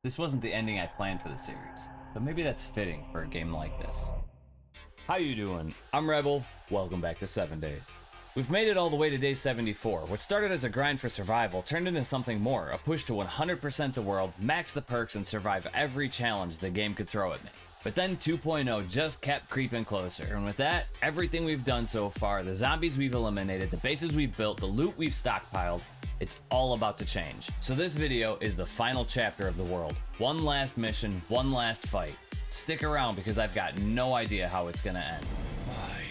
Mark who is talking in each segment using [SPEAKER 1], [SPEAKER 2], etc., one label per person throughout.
[SPEAKER 1] This wasn't the ending I planned for the series, but maybe that's fitting for a game like this. How you doing? I'm Rebel. Welcome back to 7 Days. We've made it all the way to day 74. What started as a grind for survival turned into something more, a push to 100% the world, max the perks, and survive every challenge the game could throw at me. But then 2.0 just kept creeping closer, and with that, everything we've done so far, the zombies we've eliminated, the bases we've built, the loot we've stockpiled, it's all about to change. So this video is the final chapter of the world. One last mission, one last fight. Stick around because I've got no idea how it's gonna end.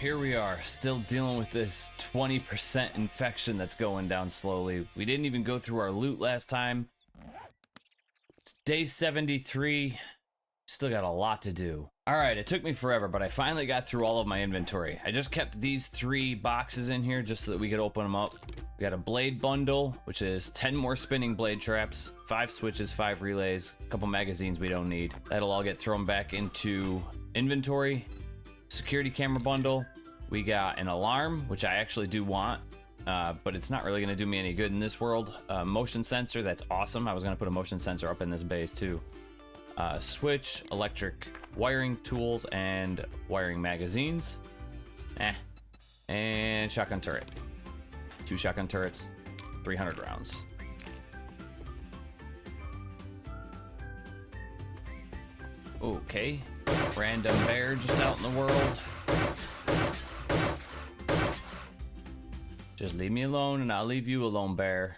[SPEAKER 1] Here we are, still dealing with this 20% infection that's going down slowly. We didn't even go through our loot last time. It's day 73. Still got a lot to do. Alright, it took me forever, but I finally got through all of my inventory. I just kept these 3 boxes in here just so that we could open them up. We got a blade bundle, which is 10 more spinning blade traps, 5 switches, 5 relays, a couple magazines we don't need. That'll all get thrown back into inventory. Security camera bundle. We got an alarm, which I actually do want, but it's not really gonna do me any good in this world. Motion sensor, that's awesome. I was gonna put a motion sensor up in this base too. Switch, electric wiring tools, and wiring magazines. And shotgun turret. 2 shotgun turrets, 300 rounds. Okay, random bear just out in the world. Just leave me alone and I'll leave you alone, bear.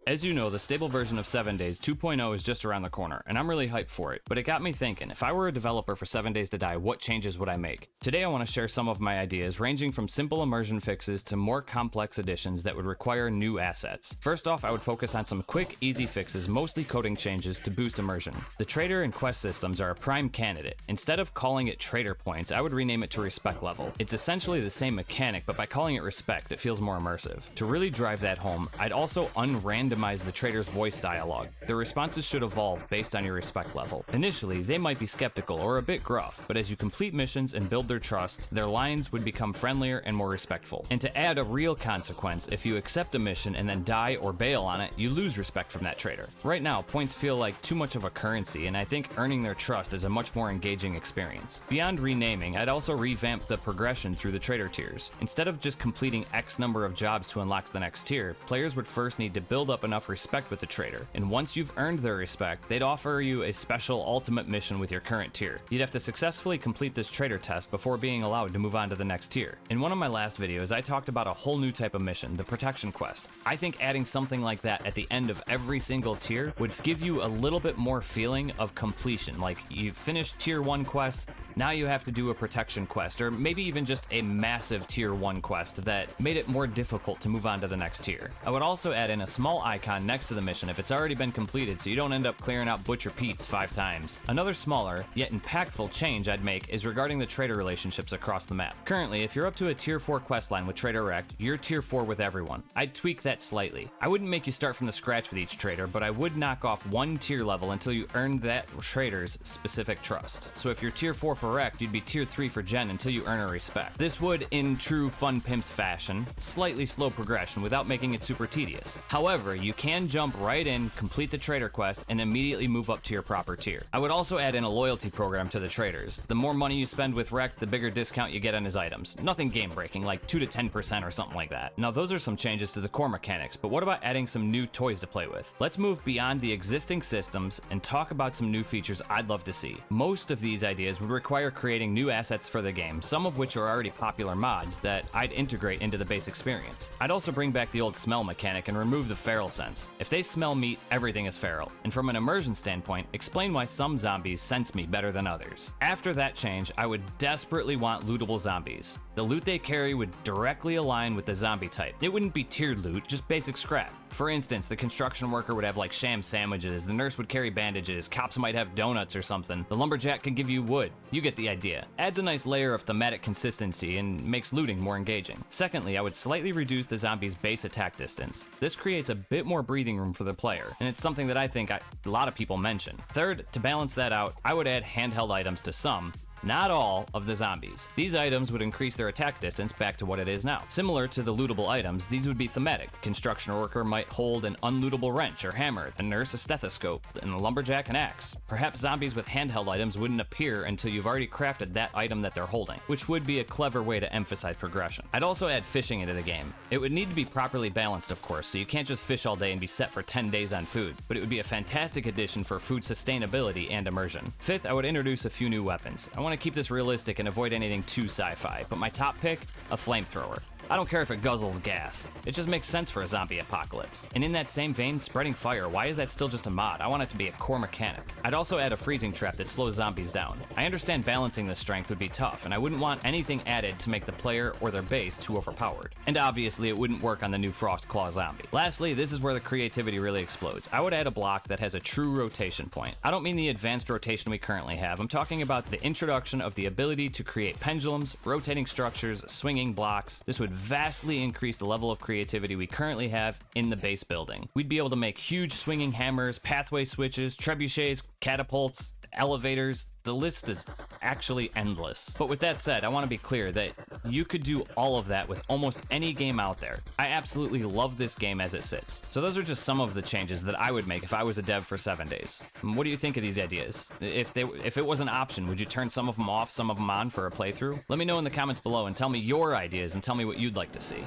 [SPEAKER 1] As you know, the stable version of 7 Days 2.0 is just around the corner, and I'm really hyped for it, but it got me thinking, if I were a developer for 7 Days to Die, what changes would I make? Today I want to share some of my ideas, ranging from simple immersion fixes to more complex additions that would require new assets. First off, I would focus on some quick, easy fixes, mostly coding changes to boost immersion. The trader and quest systems are a prime candidate. Instead of calling it trader points, I would rename it to respect level. It's essentially the same mechanic, but by calling it respect, it feels more immersive. To really drive that home, I'd also unrandomize the trader's voice dialogue. The responses should evolve based on your respect level. Initially, they might be skeptical or a bit gruff, but as you complete missions and build their trust, their lines would become friendlier and more respectful. And to add a real consequence, if you accept a mission and then die or bail on it, you lose respect from that trader. Right now, points feel like too much of a currency, and I think earning their trust is a much more engaging experience. Beyond renaming, I'd also revamp the progression through the trader tiers. Instead of just completing X number of jobs to unlock the next tier, players would first need to build up enough respect with the trader, and once you've earned their respect, they'd offer you a special ultimate mission with your current tier. You'd have to successfully complete this trader test before being allowed to move on to the next tier. In one of my last videos, I talked about a whole new type of mission, the protection quest. I think adding something like that at the end of every single tier would give you a little bit more feeling of completion, like you've finished tier 1 quests, now you have to do a protection quest, or maybe even just a massive tier 1 quest that made it more difficult to move on to the next tier. I would also add in a small icon next to the mission if it's already been completed, so you don't end up clearing out Butcher Pete's 5 times. Another smaller, yet impactful change I'd make is regarding the trader relationships across the map. Currently, if you're up to a tier 4 questline with Trader Wrecked, you're tier 4 with everyone. I'd tweak that slightly. I wouldn't make you start from the scratch with each trader, but I would knock off 1 tier level until you earned that trader's specific trust. So if you're tier 4 for Wrecked, you'd be tier 3 for Gen until you earn a respect. This would, in true Fun Pimps fashion, slightly slow progression without making it super tedious. However, you can jump right in, complete the trader quest, and immediately move up to your proper tier. I would also add in a loyalty program to the traders. The more money you spend with Wrecked, the bigger discount you get on his items. Nothing game breaking, like 2 to 10% or something like that. Now those are some changes to the core mechanics, but what about adding some new toys to play with? Let's move beyond the existing systems and talk about some new features I'd love to see. Most of these ideas would require creating new assets for the game, some of which are already popular mods that I'd integrate into the base experience. I'd also bring back the old smell mechanic and remove the feral sense. If they smell meat, everything is feral. And from an immersion standpoint, explain why some zombies sense me better than others. After that change, I would desperately want lootable zombies. The loot they carry would directly align with the zombie type. It wouldn't be tiered loot, just basic scrap. For instance, the construction worker would have like sham sandwiches, the nurse would carry bandages, cops might have donuts or something, the lumberjack can give you wood. You get the idea. Adds a nice layer of thematic consistency and makes looting more engaging. Secondly, I would slightly reduce the zombie's base attack distance. This creates a bit more breathing room for the player, and it's something that I think a lot of people mention. Third, to balance that out, I would add handheld items to some, not all, of the zombies. These items would increase their attack distance back to what it is now. Similar to the lootable items, these would be thematic. The construction worker might hold an unlootable wrench or hammer, the nurse a stethoscope, and the lumberjack an axe. Perhaps zombies with handheld items wouldn't appear until you've already crafted that item that they're holding, which would be a clever way to emphasize progression. I'd also add fishing into the game. It would need to be properly balanced, of course, so you can't just fish all day and be set for 10 days on food, but it would be a fantastic addition for food sustainability and immersion. Fifth, I would introduce a few new weapons. I want to keep this realistic and avoid anything too sci-fi, but my top pick, a flamethrower. I don't care if it guzzles gas. It just makes sense for a zombie apocalypse. And in that same vein, spreading fire, why is that still just a mod? I want it to be a core mechanic. I'd also add a freezing trap that slows zombies down. I understand balancing this strength would be tough, and I wouldn't want anything added to make the player or their base too overpowered. And obviously, it wouldn't work on the new Frost Claw zombie. Lastly, this is where the creativity really explodes. I would add a block that has a true rotation point. I don't mean the advanced rotation we currently have. I'm talking about the introduction of the ability to create pendulums, rotating structures, swinging blocks. This would vastly increase the level of creativity we currently have in the base building. We'd be able to make huge swinging hammers, pathway switches, trebuchets, catapults, elevators. The list is actually endless. But with that said, I want to be clear that you could do all of that with almost any game out there. I absolutely love this game as it sits. So those are just some of the changes that I would make if I was a dev for 7 days. What do you think of these ideas? If it was an option, would you turn some of them off, some of them on for a playthrough? Let me know in the comments below and tell me your ideas and tell me what you'd like to see.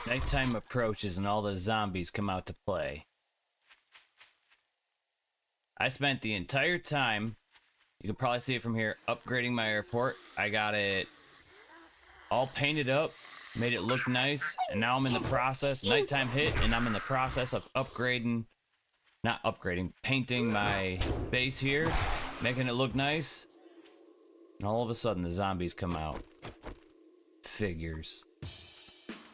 [SPEAKER 1] Nighttime approaches and all the zombies come out to play. I spent the entire time, you can probably see it from here, upgrading my airport. I got it all painted up, made it look nice, and now I'm in the process, nighttime hit, and I'm in the process of painting my base here, making it look nice, and all of a sudden the zombies come out. Figures.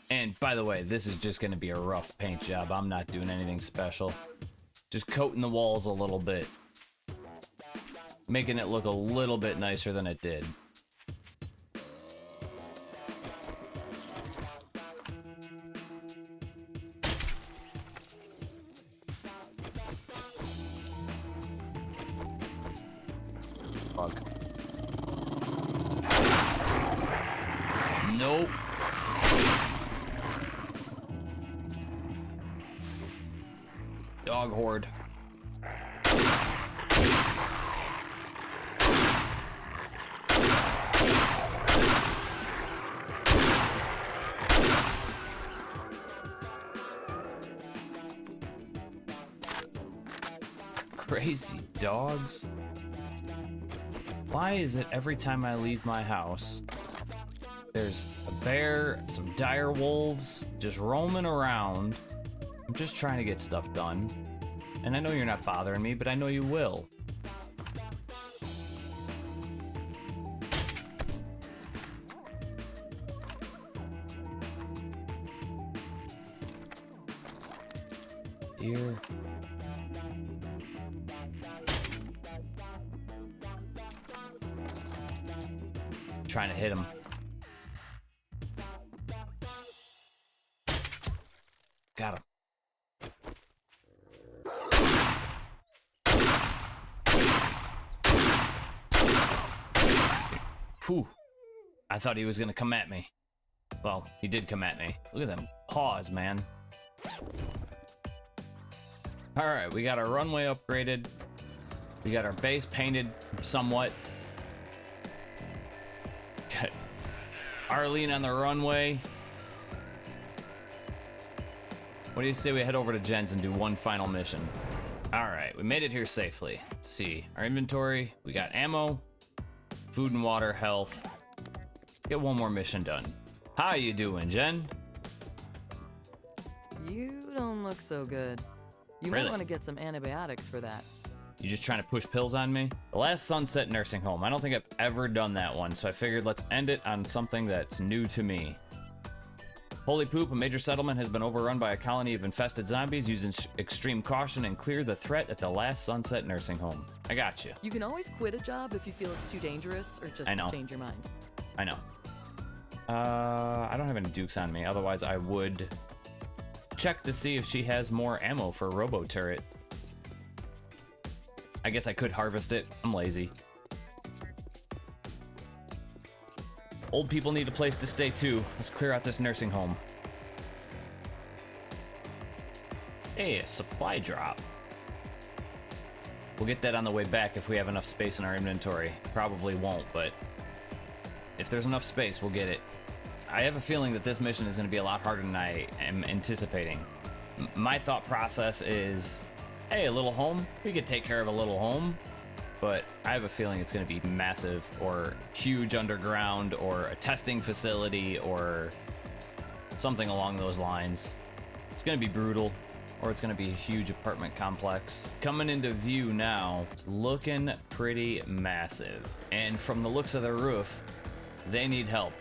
[SPEAKER 1] And by the way, this is just gonna be a rough paint job. I'm not doing anything special. Just coating the walls a little bit. Making it look a little bit nicer than it did. Fuck. Nope. Dog horde. Crazy dogs. Why is it every time I leave my house, there's a bear, some dire wolves just roaming around? I'm just trying to get stuff done. And I know you're not bothering me, but I know you will. Dear. Trying to hit him. Got him. Whew. I thought he was gonna come at me. Well, he did come at me. Look at them paws, man. Alright, we got our runway upgraded. We got our base painted somewhat. Got Arlene on the runway. What do you say we head over to Jen's and do one final mission? Alright, we made it here safely. Let's see. Our inventory, we got ammo, food and water, health. Get one more mission done. How you doing, Jen?
[SPEAKER 2] You don't look so good. You
[SPEAKER 1] Really?
[SPEAKER 2] might want to get some antibiotics for that.
[SPEAKER 1] You just trying to push pills on me? The last Sunset Nursing Home. I don't think I've ever done that one, so I figured let's end it on something that's new to me. Holy poop, a major settlement has been overrun by a colony of infested zombies. Using extreme caution and clear the threat at the last Sunset Nursing Home. I got you.
[SPEAKER 2] You can always quit a job if you feel it's too dangerous or just
[SPEAKER 1] I know.
[SPEAKER 2] change your mind.
[SPEAKER 1] I know. I don't have any dukes on me. Otherwise, I would check to see if she has more ammo for a robo turret. I guess I could harvest it. I'm lazy. Old people need a place to stay too. Let's clear out this nursing home. Hey, a supply drop. We'll get that on the way back if we have enough space in our inventory. Probably won't, but if there's enough space, we'll get it. I have a feeling that this mission is going to be a lot harder than I am anticipating. My thought process is, hey, a little home? We could take care of a little home. But I have a feeling it's going to be massive or huge underground or a testing facility or something along those lines. It's going to be brutal. Or it's going to be a huge apartment complex. Coming into view now, it's looking pretty massive. And from the looks of the roof, they need help.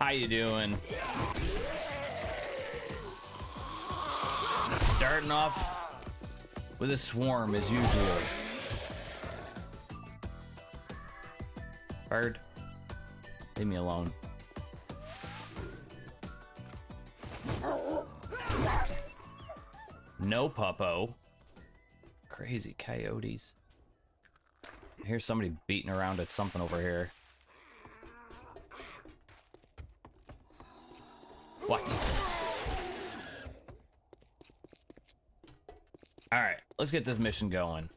[SPEAKER 1] How you doing? Starting off with a swarm as usual. Bird, leave me alone. No puppo. Crazy coyotes. I hear somebody beating around at something over here. What? All right, let's get this mission going.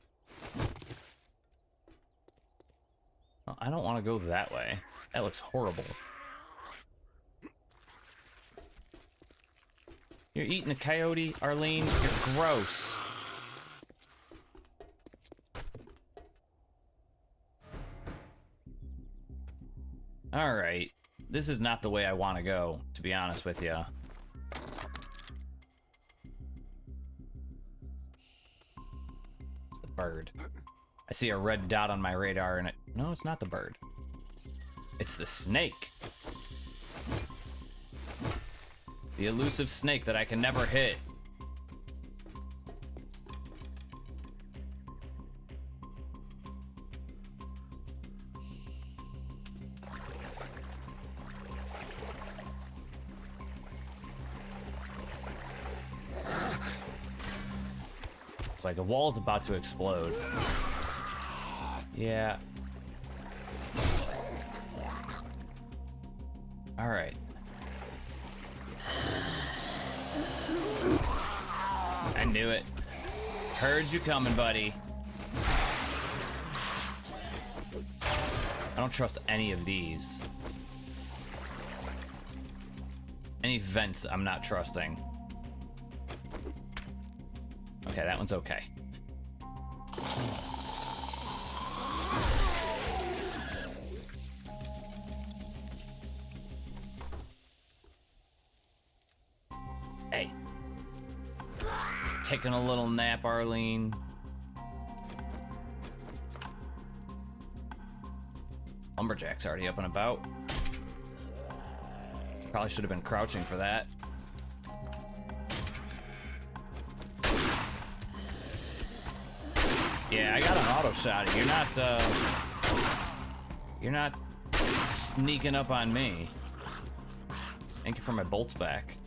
[SPEAKER 1] Oh, I don't want to go that way. That looks horrible. You're eating a coyote, Arlene? You're gross. All right. This is not the way I want to go, to be honest with you. It's the bird. I see a red dot on my radar and it... No, it's not the bird. It's the snake. The elusive snake that I can never hit. It's like the wall's about to explode. Yeah. All right. I knew it. Heard you coming, buddy. I don't trust any of these. Any vents I'm not trusting. Okay, that one's okay. Hey. Taking a little nap, Arlene. Lumberjack's already up and about. Probably should have been crouching for that. Yeah, I got an auto shot. You're not sneaking up on me. Thank you for my bolts back.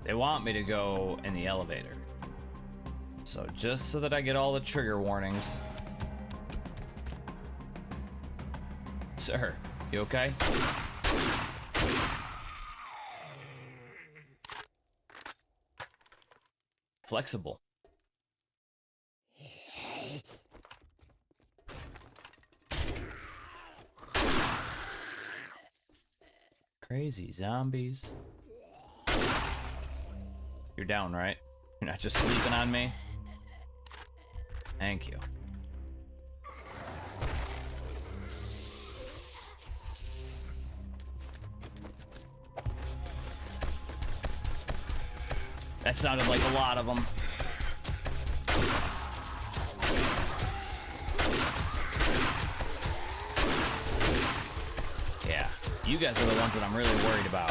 [SPEAKER 1] They want me to go in the elevator. So just so that I get all the trigger warnings. Sir, you okay? Flexible. Crazy zombies. You're down, right? You're not just sleeping on me? Thank you. That sounded like a lot of them. Yeah, you guys are the ones that I'm really worried about.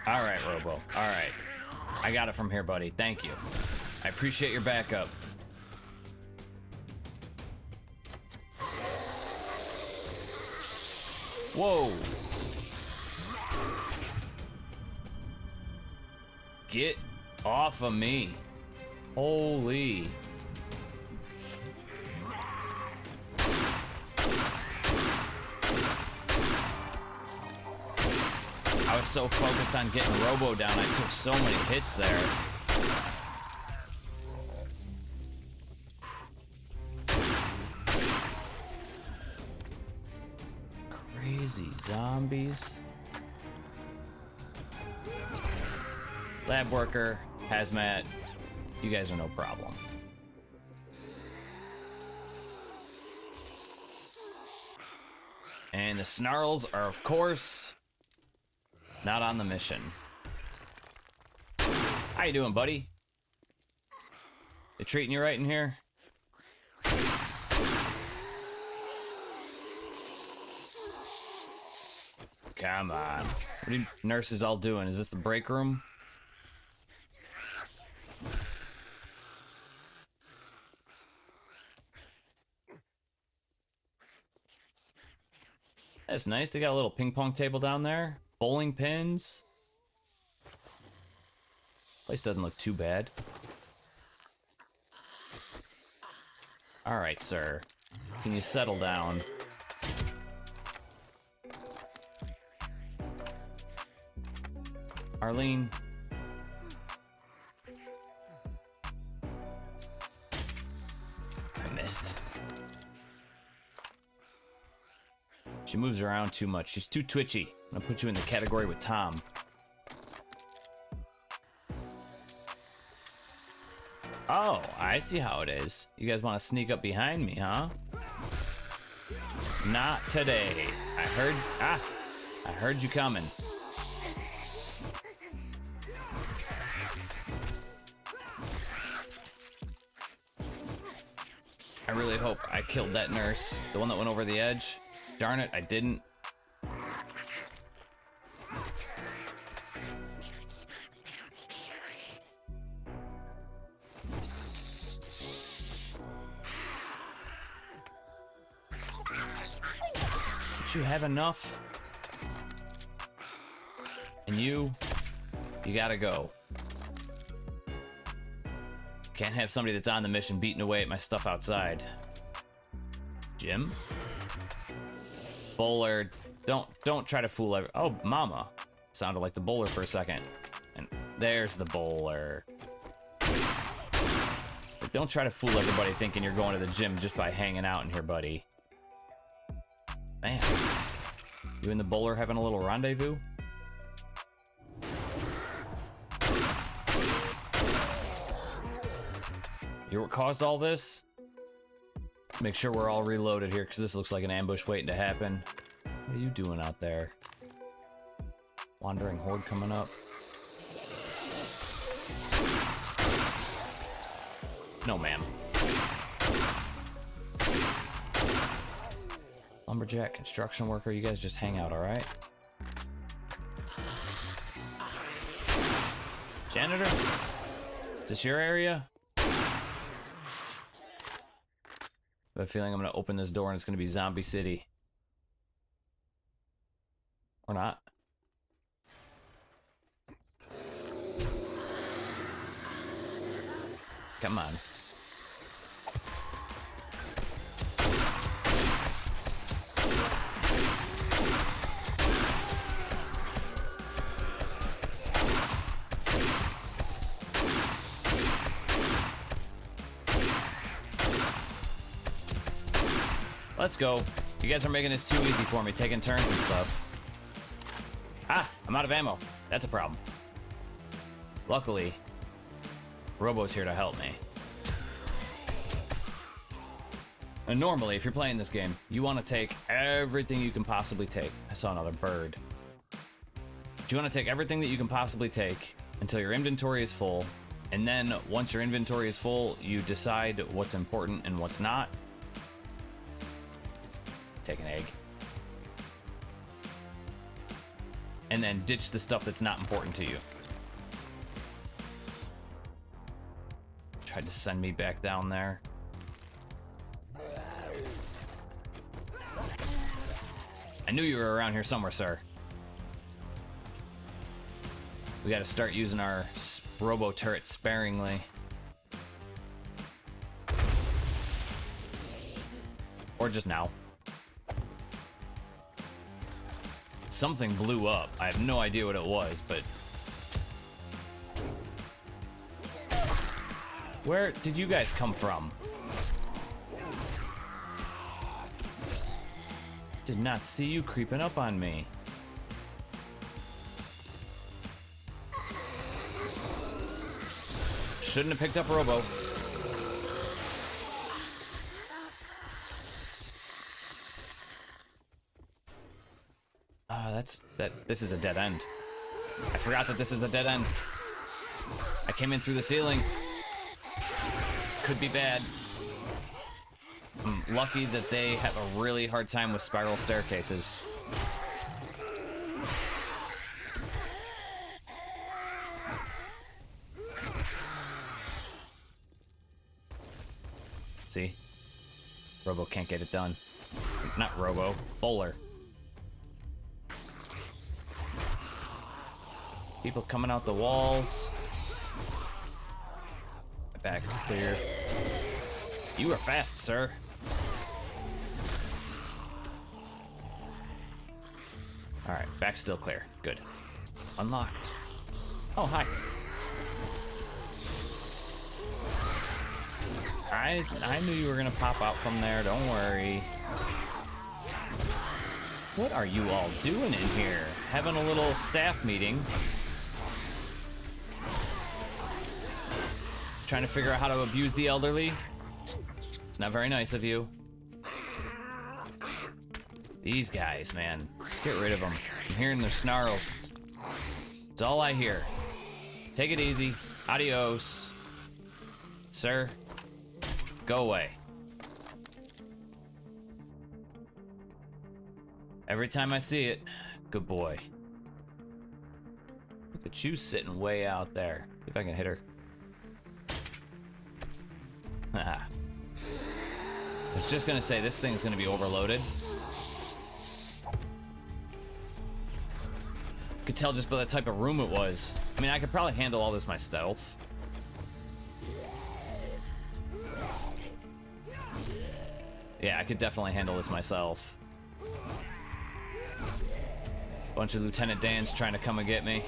[SPEAKER 1] All right, Robo. All right. I got it from here, buddy. Thank you. I appreciate your backup. Whoa. Get off of me. Holy. I was so focused on getting Robo down, I took so many hits there. Crazy zombies. Lab worker, hazmat, you guys are no problem. And the snarls are, of course, not on the mission. How you doing, buddy? They treating you right in here? Come on. What are you nurses all doing? Is this the break room? That's nice. They got a little ping pong table down there. Bowling pins. Place doesn't look too bad. All right, sir. Can you settle down? Arlene. I missed. She moves around too much. She's too twitchy. I'm gonna put you in the category with Tom. Oh, I see how it is. You guys want to sneak up behind me, huh? Not today. I heard you coming. I really hope I killed that nurse. The one that went over the edge. Darn it, I didn't. Don't you have enough? And you gotta go. Can't have somebody that's on the mission beating away at my stuff outside. Jim? Bowler, don't try to fool every— oh, mama. Sounded like the bowler for a second. And there's the bowler. But don't try to fool everybody thinking you're going to the gym just by hanging out in here, buddy. Man. You and the bowler having a little rendezvous? You know what caused all this? Make sure we're all reloaded here, because this looks like an ambush waiting to happen. What are you doing out there? Wandering horde coming up. No, ma'am. Lumberjack, construction worker, you guys just hang out, alright? Janitor? Is this your area? I have a feeling I'm gonna open this door and it's gonna be Zombie City. Or not. Come on. Let's go. You guys are making this too easy for me, taking turns and stuff. Ah, I'm out of ammo. That's a problem. Luckily, Robo's here to help me. And normally, if you're playing this game, you want to take everything you can possibly take. I saw another bird. But you want to take everything that you can possibly take until your inventory is full. And then once your inventory is full, you decide what's important and what's not. Take an egg. And then ditch the stuff that's not important to you. Tried to send me back down there. I knew you were around here somewhere, sir. We gotta start using our robo turret sparingly. Or just now. Something blew up. I have no idea what it was, but... Where did you guys come from? Did not see you creeping up on me. Shouldn't have picked up Robo. This is a dead end. I forgot that this is a dead end. I came in through the ceiling. This could be bad. I'm lucky that they have a really hard time with spiral staircases. See? Robo can't get it done. Not Robo, Bowler. People coming out the walls. My back is clear. You are fast, sir. Alright, back's still clear. Good. Unlocked. Oh, hi. I knew you were gonna pop out from there, don't worry. What are you all doing in here? Having a little staff meeting. Trying to figure out how to abuse the elderly. It's not very nice of you. These guys, man. Let's get rid of them. I'm hearing their snarls. It's all I hear. Take it easy. Adios. Sir, go away. Every time I see it, good boy. Look at you sitting way out there. See if I can hit her. I was just gonna say, this thing's gonna be overloaded. Could tell just by the type of room it was. I mean, I could probably handle all this myself. Yeah, I could definitely handle this myself. Bunch of Lieutenant Dans trying to come and get me.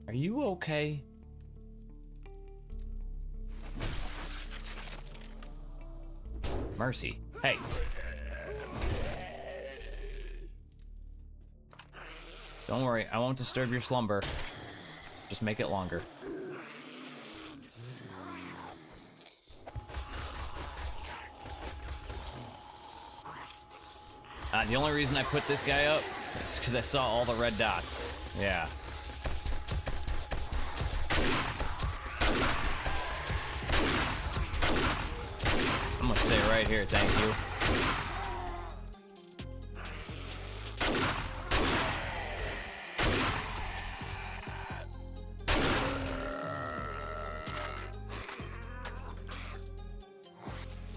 [SPEAKER 1] Are you okay? Mercy. Hey. Don't worry, I won't disturb your slumber. Just make it longer. The only reason I put this guy up is because I saw all the red dots. Yeah. I'm gonna stay right here, thank you.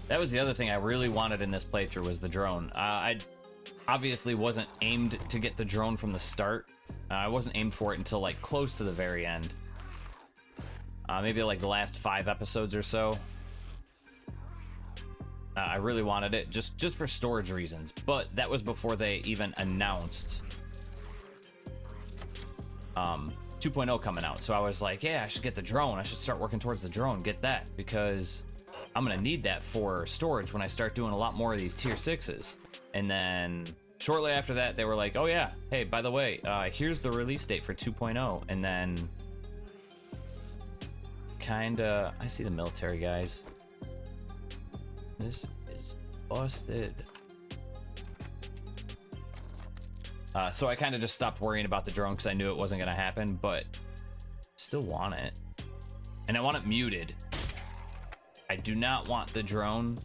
[SPEAKER 1] That was the other thing I really wanted in this playthrough, was the drone. I obviously wasn't aimed to get the drone from the start. I wasn't aimed for it until like close to the very end. Maybe like the last 5 episodes or so. I really wanted it just for storage reasons, but that was before they even announced 2.0 coming out. So I was like, yeah, I should get the drone. I should start working towards the drone, get that, because I'm gonna need that for storage when I start doing a lot more of these tier 6s. And then shortly after that, they were like, oh yeah, hey, by the way, here's the release date for 2.0. And then kinda, I see the military guys. This is busted. So I kind of just stopped worrying about the drone because I knew it wasn't going to happen, but still want it. And I want it muted. I do not want the drone.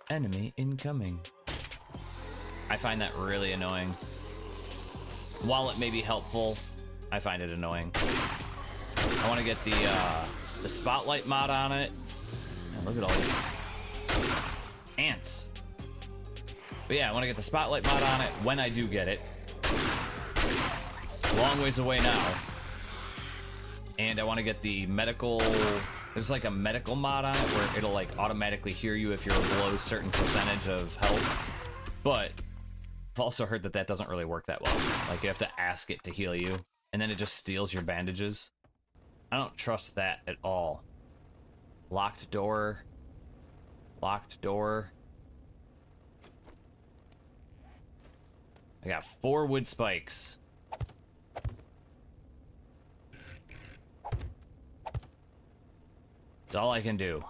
[SPEAKER 1] Enemy incoming. I find that really annoying. While it may be helpful, I find it annoying. I want to get the spotlight mod on it. Man, look at all these ants. But yeah, I want to get the spotlight mod on it when I do get it. Long ways away now. And I want to get the medical... There's like a medical mod on it where it'll like automatically heal you if you're below a certain percentage of health. But I've also heard that that doesn't really work that well. Like you have to ask it to heal you, and then it just steals your bandages. I don't trust that at all. Locked door. Locked door. I got 4 wood spikes. That's all I can do.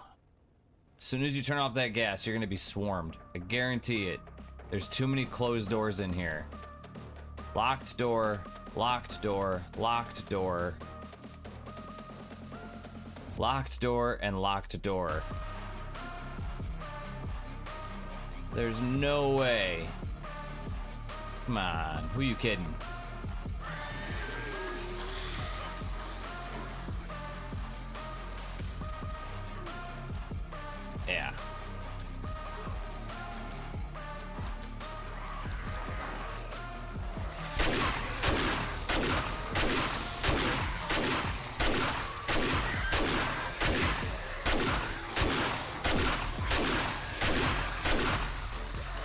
[SPEAKER 1] As soon as you turn off that gas, you're gonna be swarmed. I guarantee it. There's too many closed doors in here. Locked door, locked door, locked door. Locked door and locked door. There's no way. Come on, who you kidding? Yeah.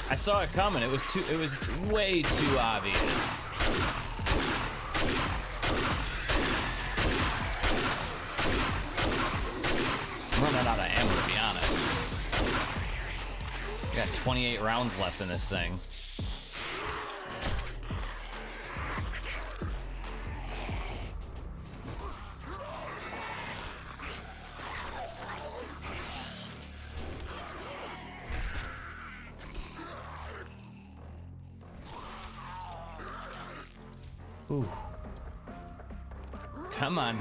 [SPEAKER 1] I saw it coming. It was way too obvious. I'm running out of ammo, to be honest. I got 28 rounds left in this thing. Ooh. Come on.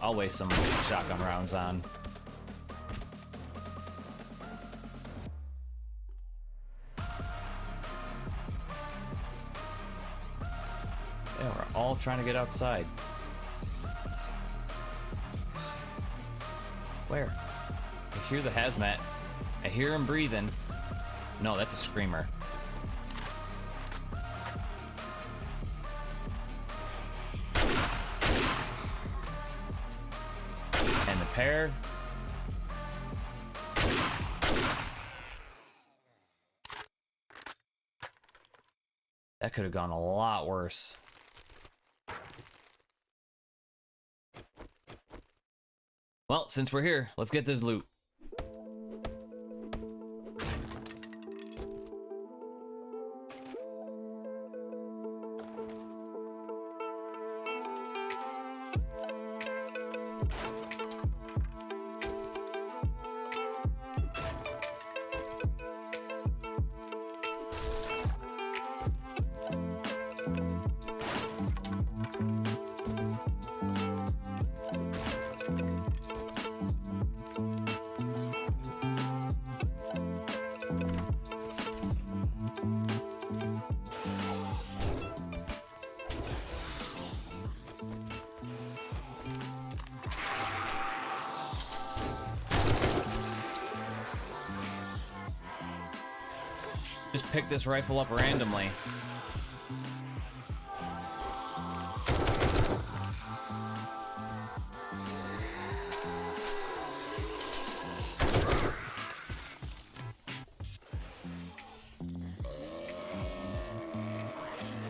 [SPEAKER 1] I'll waste some shotgun rounds on. Yeah, we're all trying to get outside. Where? I hear the hazmat. I hear him breathing. No, that's a screamer. And the pair. That could have gone a lot worse. Well, since we're here, let's get this loot. Just pick this rifle up randomly.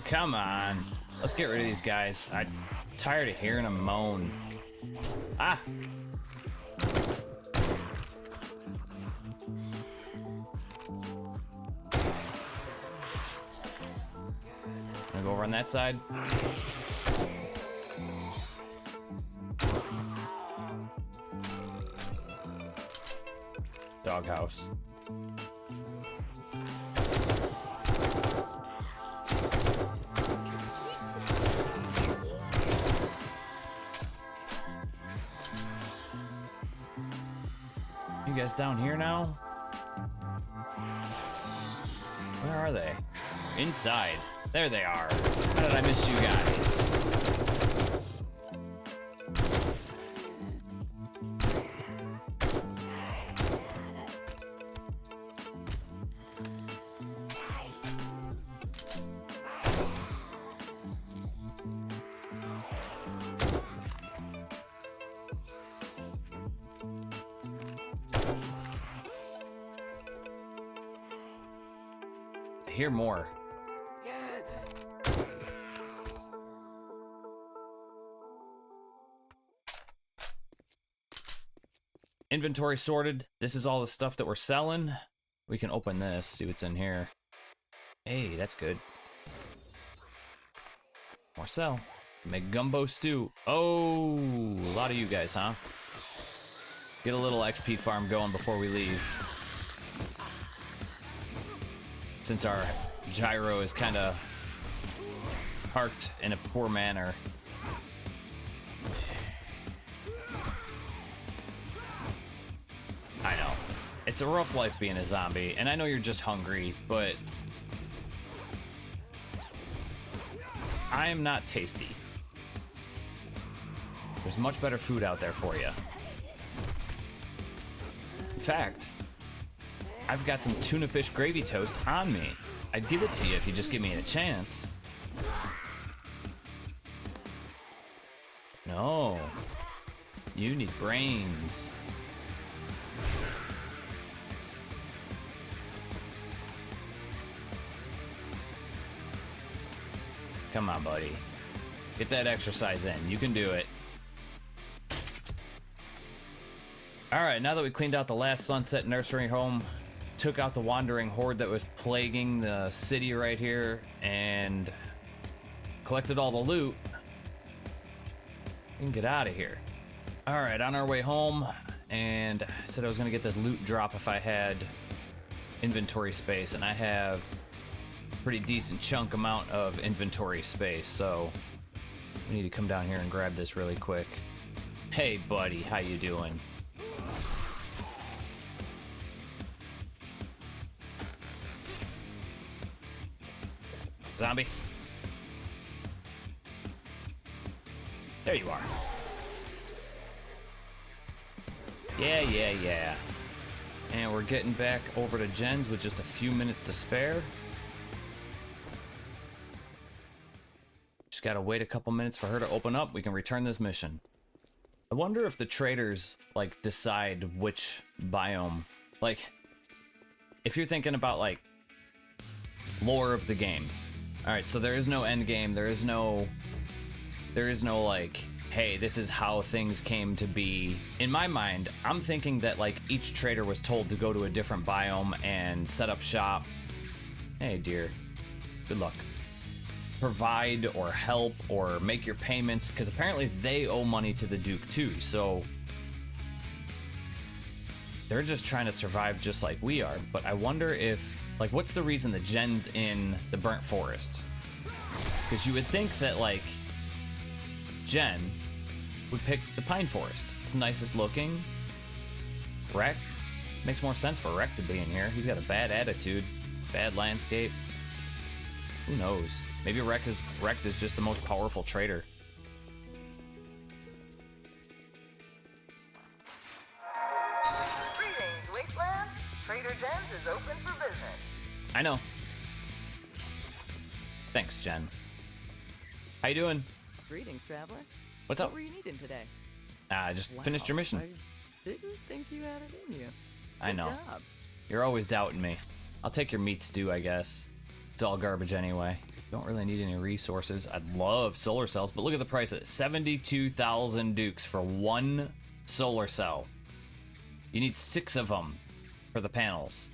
[SPEAKER 1] Come on. Let's get rid of these guys. I'm tired of hearing them moan. Ah! Gonna go over on that side. Doghouse. You guys down here now? Where are they? Inside. There they are. How did I miss you guys? I hear more. Inventory sorted. This is all the stuff that we're selling. We can open this, see what's in here. Hey, that's good. More sell. Make gumbo stew. Oh, a lot of you guys, huh? Get a little XP farm going before we leave. Since our gyro is kind of parked in a poor manner. I know. It's a rough life being a zombie, and I know you're just hungry, but I am not tasty. There's much better food out there for you. In fact, I've got some tuna fish gravy toast on me. I'd give it to you if you just give me a chance. No. You need brains. Come on, buddy. Get that exercise in. You can do it. Alright, now that we cleaned out the last Sunset Nursery home, took out the wandering horde that was plaguing the city right here, and collected all the loot, we can get out of here. Alright, on our way home, and I said I was going to get this loot drop if I had inventory space, and I have a pretty decent chunk amount of inventory space, so we need to come down here and grab this really quick. Hey buddy, how you doing? Zombie. There you are. Yeah. And we're getting back over to Jen's with just a few minutes to spare. Just gotta wait a couple minutes for her to open up. We can return this mission. I wonder if the traders, like, decide which biome. Like, if you're thinking about, like, lore of the game. Alright, so there is no end game, there is no like, hey, this is how things came to be. In my mind, I'm thinking that like each trader was told to go to a different biome and set up shop. Hey dear, good luck. Provide or help or make your payments, because apparently they owe money to the Duke too, so they're just trying to survive just like we are. But I wonder if, like, what's the reason that Jen's in the burnt forest? Because you would think that, like, Jen would pick the pine forest. It's the nicest looking. Wrecked. Makes more sense for Wrecked to be in here. He's got a bad attitude, bad landscape. Who knows? Maybe Wrecked is just the most powerful trader.
[SPEAKER 3] Greetings, Wasteland. Trader Jen's is open for business.
[SPEAKER 1] I know. Thanks, Jen. How you doing?
[SPEAKER 2] Greetings, traveler.
[SPEAKER 1] What's
[SPEAKER 2] What
[SPEAKER 1] up?
[SPEAKER 2] were you needing today?
[SPEAKER 1] I just finished your mission.
[SPEAKER 2] I didn't think you had it in you.
[SPEAKER 1] I
[SPEAKER 2] Good
[SPEAKER 1] know.
[SPEAKER 2] job.
[SPEAKER 1] You're always doubting me. I'll take your meat stew, I guess. It's all garbage anyway. Don't really need any resources. I'd love solar cells, but look at the price of it. 72,000 dukes for one solar cell. You need 6 of them for the panels.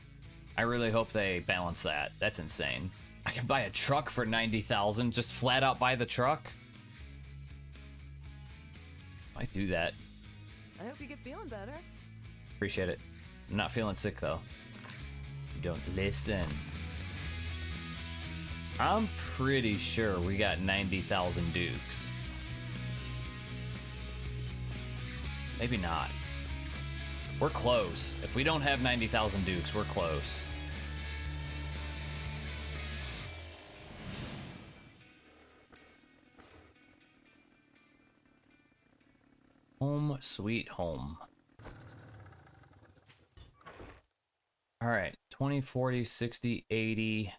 [SPEAKER 1] I really hope they balance that. That's insane. I can buy a truck for 90,000. Just flat out buy the truck. Might do that.
[SPEAKER 2] I hope you get feeling better.
[SPEAKER 1] Appreciate it. I'm not feeling sick though. You don't listen. I'm pretty sure we got 90,000 dukes. Maybe not. We're close. If we don't have 90,000 dukes, we're close. sweet home. All right, 20, 40, 60, 80.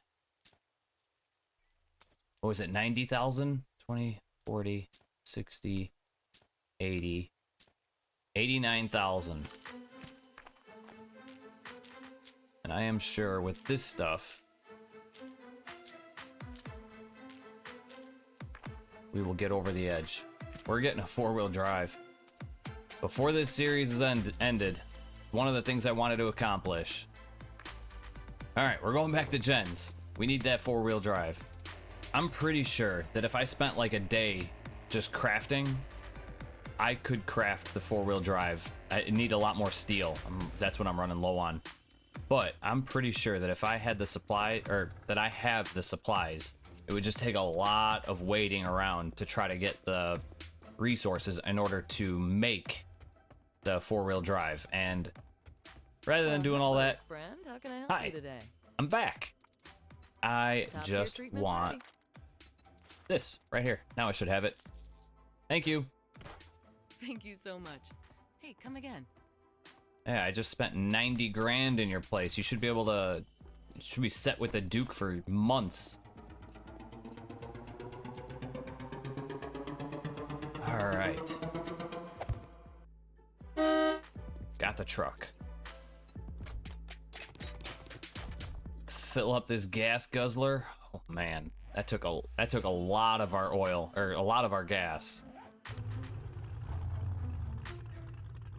[SPEAKER 1] What was it, 90,000? 20, 40, 60, 80, 89,000. And I am sure with this stuff, we will get over the edge. We're getting a 4-wheel drive. Before this series is ended, one of the things I wanted to accomplish. All right, we're going back to gens. We need that 4-wheel drive. I'm pretty sure that if I spent like a day just crafting, I could craft the 4-wheel drive. I need a lot more steel. That's what I'm running low on. But I'm pretty sure that if I had the supply, or that I have the supplies, it would just take a lot of waiting around to try to get the resources in order to make the 4-wheel drive. And rather than doing all
[SPEAKER 2] hello,
[SPEAKER 1] that,
[SPEAKER 2] friend. How can I help
[SPEAKER 1] hi,
[SPEAKER 2] you today?
[SPEAKER 1] I'm back. I
[SPEAKER 2] Top tier
[SPEAKER 1] just
[SPEAKER 2] treatment's
[SPEAKER 1] want
[SPEAKER 2] ready.
[SPEAKER 1] this right here. Now I should have it. Thank you.
[SPEAKER 2] Thank you so much. Hey, come again.
[SPEAKER 1] Yeah, I just spent 90 grand in your place. You should be able to, you should be set with the Duke for months. All right. Got the truck. Fill up this gas guzzler. Oh man, that took a lot of our oil, or a lot of our gas.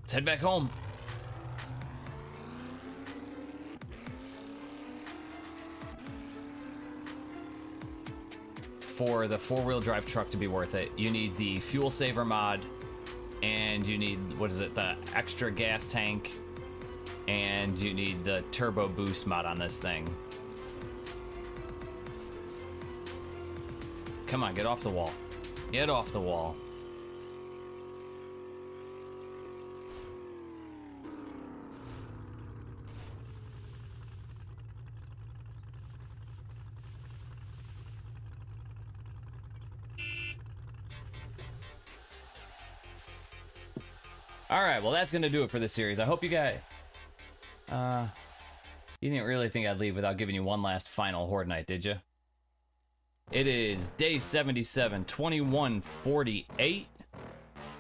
[SPEAKER 1] Let's head back home. For the 4-wheel drive truck to be worth it, you need the fuel saver mod, and you need, what is it, the extra gas tank, and you need the turbo boost mod on this thing. Come on, get off the wall. Get off the wall. All right, well, that's going to do it for this series. I hope you guys... you didn't really think I'd leave without giving you one last final Horde night, did you? It is day 77, 2148.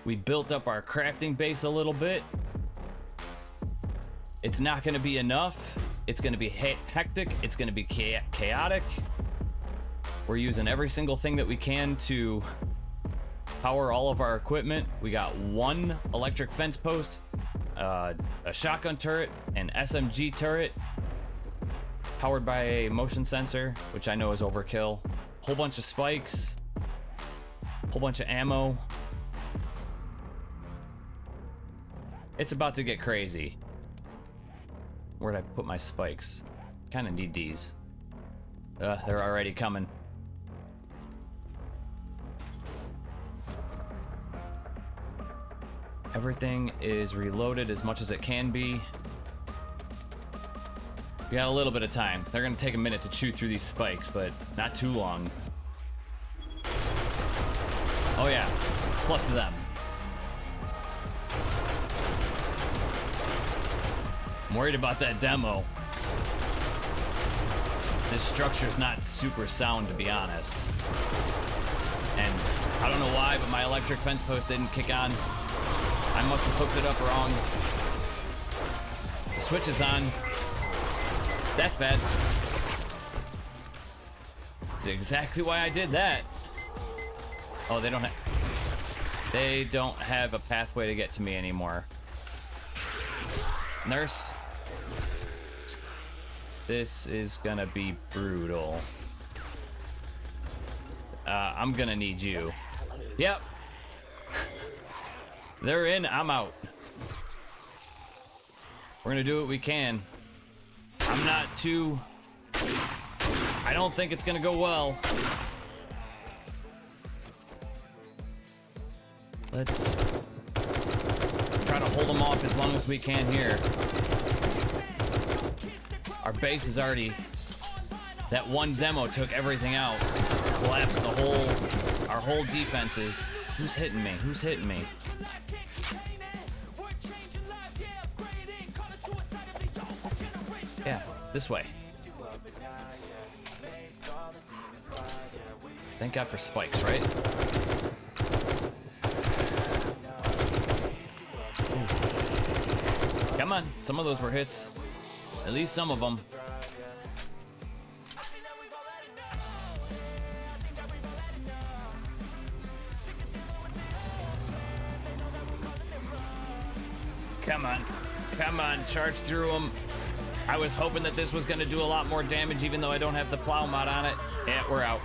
[SPEAKER 1] We built up our crafting base a little bit. It's not going to be enough. It's going to be hectic. It's going to be chaotic. We're using every single thing that we can to power all of our equipment. We got one electric fence post, a shotgun turret, an SMG turret, powered by a motion sensor, which I know is overkill. Whole bunch of spikes, whole bunch of ammo. It's about to get crazy. Where'd I put my spikes? Kind of need these. They're already coming. Everything is reloaded as much as it can be. We got a little bit of time. They're gonna take a minute to chew through these spikes, but not too long. Oh yeah, plus them. I'm worried about that demo. This structure's not super sound, to be honest. And I don't know why, but my electric fence post didn't kick on. I must have hooked it up wrong. The switch is on. That's bad. That's exactly why I did that. Oh, they don't have a pathway to get to me anymore. Nurse. This is gonna be brutal. I'm gonna need you. Yep. They're in, I'm out. We're gonna do what we can. I'm not too... I don't think it's gonna go well. Let's try to hold them off as long as we can here. Our base is already... That one demo took everything out. Collapsed our whole defenses. Who's hitting me? Who's hitting me? Yeah, this way. Thank God for spikes, right? Ooh. Come on, some of those were hits. At least some of them. Come on. Come on, charge through them. I was hoping that this was going to do a lot more damage even though I don't have the plow mod on it. Yeah, we're out.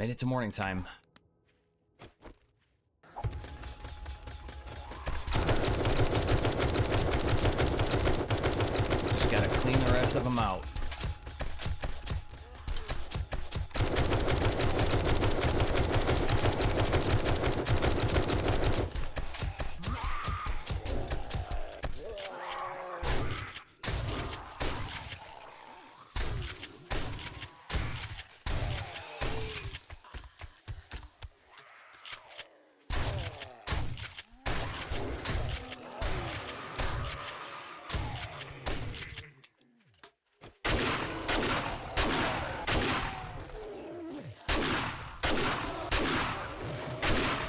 [SPEAKER 1] Made it to morning time. Just gotta clean the rest of them out.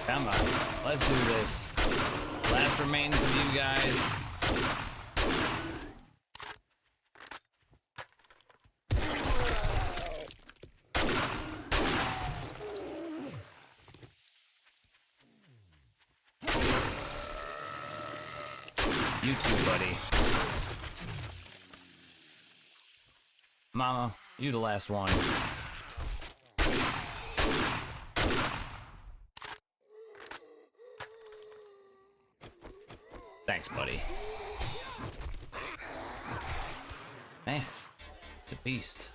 [SPEAKER 1] Come on, let's do this. Last remains of you guys. You too, buddy. Mama, you the last one. Thanks, buddy. Man, it's a beast.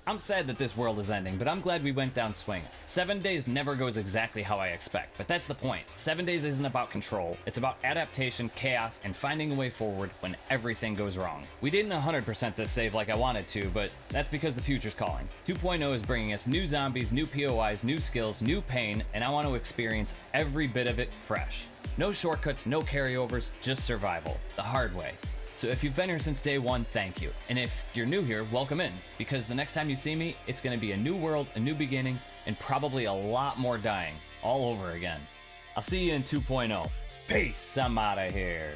[SPEAKER 1] I'm sad that this world is ending, but I'm glad we went down swinging. 7 days never goes exactly how I expect, but that's the point. 7 days isn't about control, it's about adaptation, chaos, and finding a way forward when everything goes wrong. We didn't 100% this save like I wanted to, but that's because the future's calling. 2.0 is bringing us new zombies, new POIs, new skills, new pain, and I want to experience every bit of it fresh. No shortcuts, no carryovers, just survival. The hard way. So if you've been here since day one, thank you. And if you're new here, welcome in. Because the next time you see me, it's going to be a new world, a new beginning, and probably a lot more dying. All over again. I'll see you in 2.0. Peace, I'm out of here.